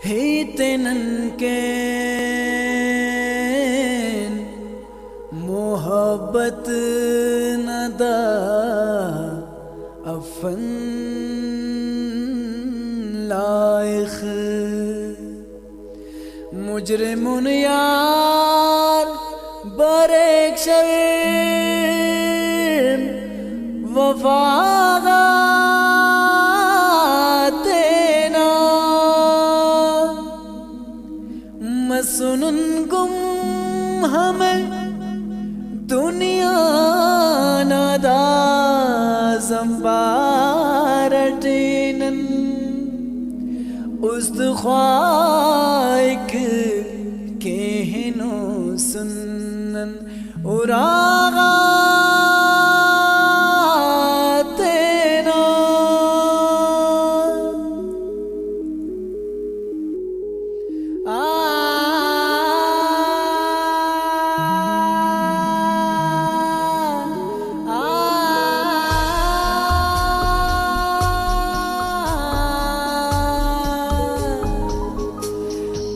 हेतनन के मोहब्बत नदा अफन लाइख मुजरिमुन यार बरेक शर्म वफागा तेना मसनुन गुम हमें दुनिया नदा ज़ंबारटिनन उस्तख्वाइक केहनो सुनन उरागा